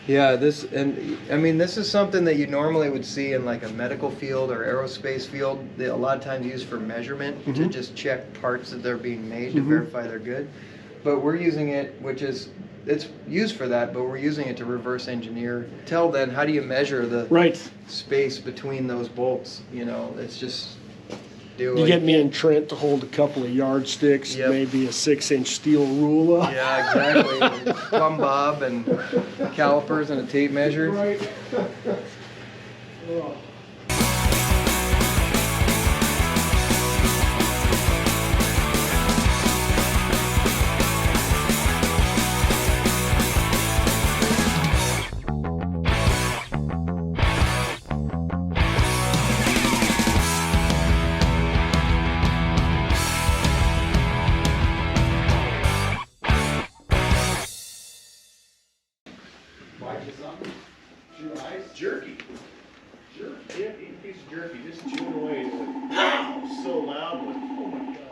Yeah, and I mean, this is something that you normally would see in like a medical field or aerospace field. They a lot of times used for measurement to just check parts that they're being made to verify they're good. But we're using it, it's used for that, but we're using it to reverse engineer. Till then, how do you measure the space between those bolts? You know, it's just You get me and Trent to hold a couple of yardsticks, maybe a 6-inch steel ruler. Yeah, exactly. Plumb bob and calipers and a tape measure. Right. Oh. Jerky. Jerky. Yeah, eat a piece of jerky. Just chewing away. It's like, pow! So loud. Like, oh my god.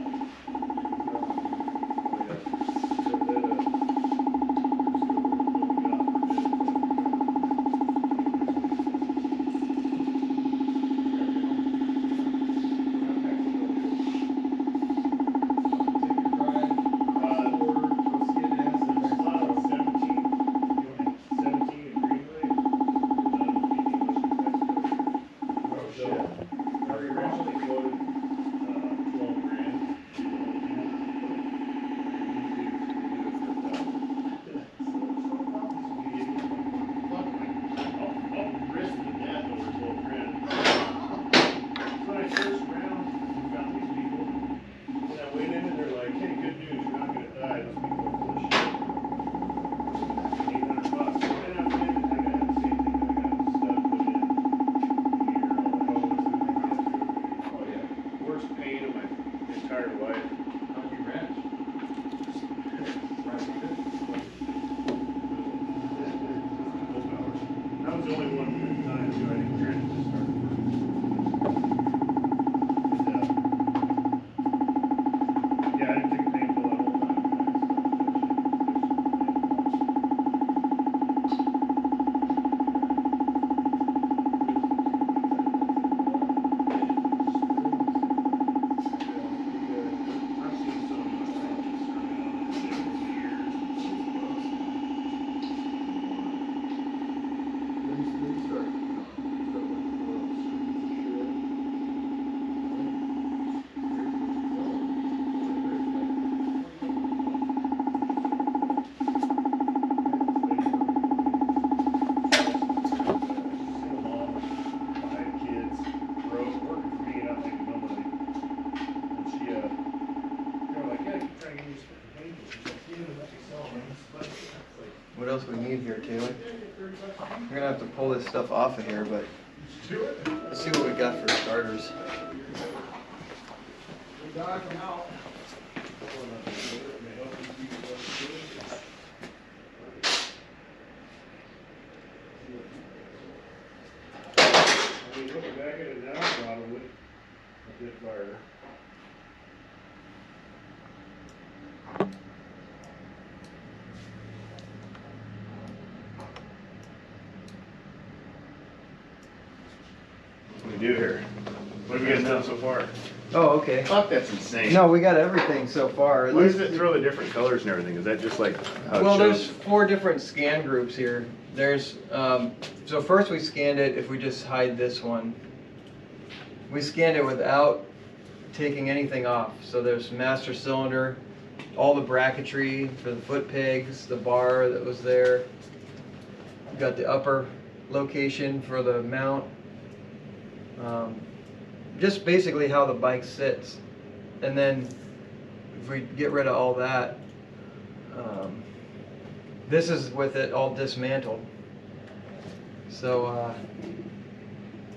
What else we need here, Taylor? We're gonna have to pull this stuff off of here, but let's see what we got for starters. What do we do here? What have you guys done so far? Oh, okay. Fuck, that's insane. No, we got everything so far. Why does it throw the different colors and everything? Is that just like how it Well, shows? there's 4 different scan groups here. There's, so first we scanned it, if we just hide this one, we scanned it without taking anything off. So there's master cylinder, all the bracketry for the foot pegs, the bar that was there. We've got the upper location for the mount. Just basically how the bike sits. And then if we get rid of all that, this is with it all dismantled. So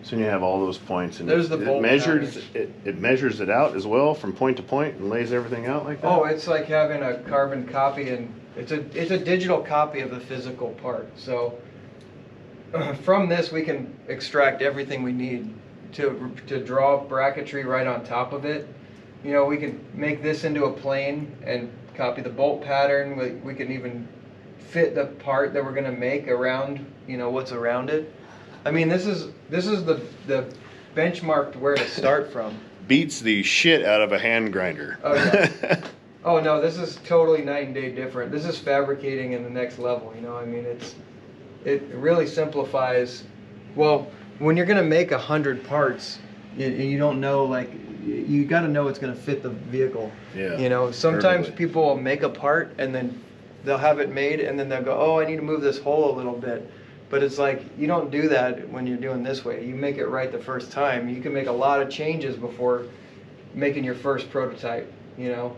So you have all those points, and there's the bolt patterns. it measures it out as well from point to point and lays everything out like that. Oh, it's like having a carbon copy, and it's a digital copy of the physical part. So from this we can extract everything we need to draw bracketry right on top of it. You know, we can make this into a plane and copy the bolt pattern. We can even fit the part that we're gonna make around, you know, what's around it. I mean, this is the benchmark where to start from. Beats the shit out of a hand grinder. Oh yeah. Oh no, this is totally night and day different. This is fabricating in the next level. You know, I mean, it really simplifies. Well, when you're gonna make 100 parts, you don't know, like, you got to know it's gonna fit the vehicle. Yeah. You know, sometimes perfectly. people will make a part and then they'll have it made and then they'll go, oh, I need to move this hole a little bit. But it's like, you don't do that when you're doing this way. You make it right the first time. You can make a lot of changes before making your first prototype, you know.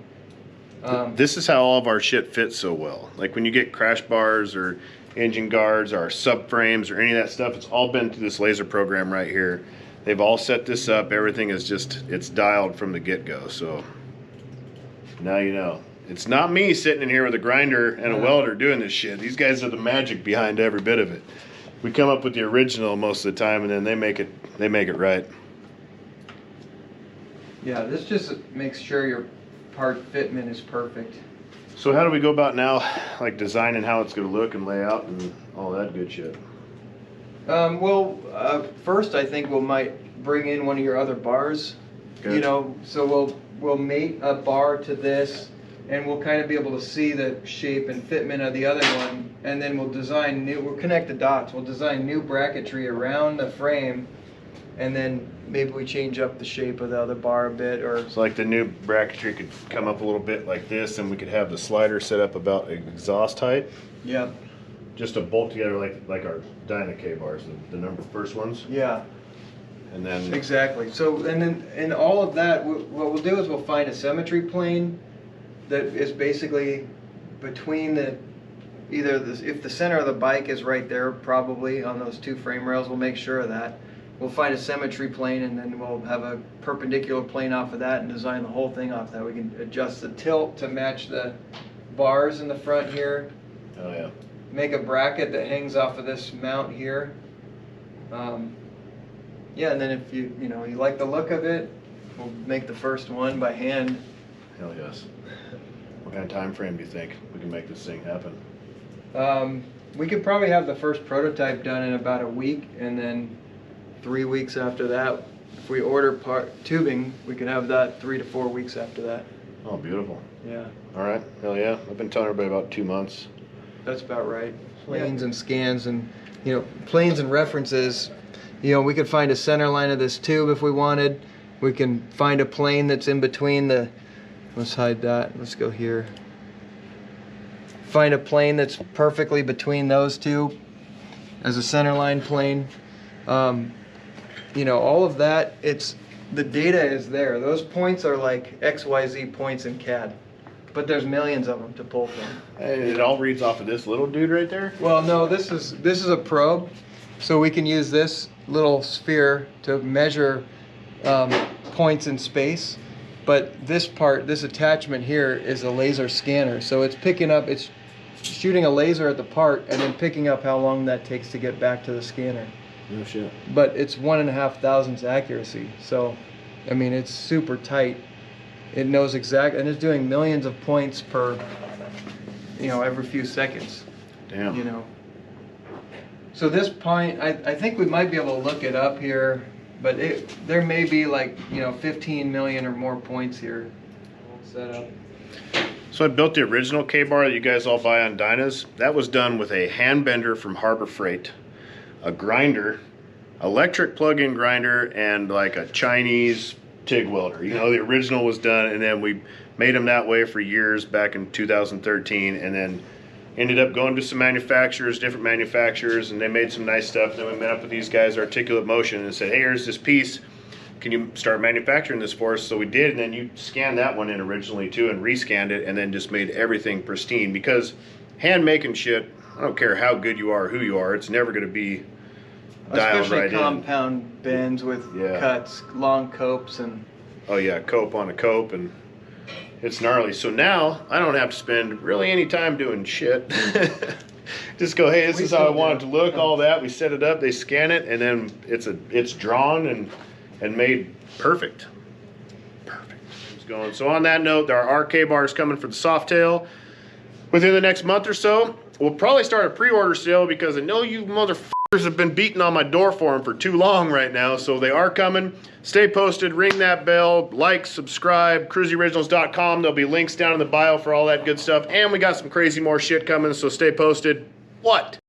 This is how all of our shit fits so well. Like when you get crash bars or engine guards or subframes or any of that stuff, it's all been through this laser program right here. They've all set this up. Everything is just, it's dialed from the get-go. So now you know. It's not me sitting in here with a grinder and a welder doing this shit. These guys are the magic behind every bit of it. We come up with the original most of the time, and then they make it right. Yeah, this just makes sure your part fitment is perfect. So how do we go about now, like designing how it's going to look and lay out and all that good shit? First I think we might bring in one of your other bars. Good. You know, so we'll mate a bar to this, and we'll kind of be able to see the shape and fitment of the other one, and then we'll connect the dots. We'll design new bracketry around the frame, and then maybe we change up the shape of the other bar a bit, or... So like the new bracketry could come up a little bit like this, and we could have the slider set up about exhaust height. Yep. Just to bolt together like our Dyna-K bars, the first ones. Yeah. And then... Exactly. So, and then in all of that, what we'll do is we'll find a symmetry plane that is basically between if the center of the bike is right there, probably on those two frame rails, we'll make sure of that. We'll find a symmetry plane, and then we'll have a perpendicular plane off of that and design the whole thing off that. We can adjust the tilt to match the bars in the front here. Oh yeah. Make a bracket that hangs off of this mount here. Yeah, and then if you like the look of it, we'll make the first one by hand. Hell yes. What kind of time frame do you think we can make this thing happen? We could probably have the first prototype done in about a week, and then 3 weeks after that, if we order tubing, we can have that 3 to 4 weeks after that. Oh, beautiful. Yeah. All right. Hell yeah. I've been telling everybody about 2 months. That's about right. Planes and scans, and planes and references. We could find a center line of this tube if we wanted. We can find a plane that's in between the... Let's hide that. Let's go here. Find a plane that's perfectly between those two as a center line plane. All of that, the data is there. Those points are like XYZ points in CAD, but there's millions of them to pull from. It all reads off of this little dude right there? Well, no, this is a probe, so we can use this little sphere to measure points in space. But this attachment here is a laser scanner. So it's shooting a laser at the part and then picking up how long that takes to get back to the scanner. No shit. But it's 1.5 thousandths accuracy. So, I mean, it's super tight. It knows exactly, and it's doing millions of points per, every few seconds. Damn. So this point, I think we might be able to look it up here. But there may be 15 million or more points here set up. So I built the original K-bar that you guys all buy on Dynas. That was done with a hand bender from Harbor Freight, a grinder, electric plug-in grinder, and like a Chinese TIG welder. The original was done, and then we made them that way for years back in 2013, and then ended up going to some different manufacturers, and they made some nice stuff. Then we met up with these guys, Articulate Motion, and said, hey, here's this piece. Can you start manufacturing this for us? So we did, and then you scanned that one in originally too and rescanned it, and then just made everything pristine. Because hand making shit, I don't care how good you are or who you are, it's never going to be dialed Especially right in. compound bends with cuts, long copes, and... Oh yeah, cope on a cope, and it's gnarly. So now I don't have to spend really any time doing shit. Just go, hey, this is how I want it to look, all that. We set it up, they scan it, and then it's drawn and made perfect. Perfect. It's going. So on that note, there are RK bars coming for the Softail within the next month or so. we'll probably start a pre-order sale because I know you motherfuckers have been beating on my door for them for too long right now. So they are coming. Stay posted, ring that bell, like, subscribe, KruesiOriginals.com. There'll be links down in the bio for all that good stuff. And we got some crazy more shit coming, so stay posted. What?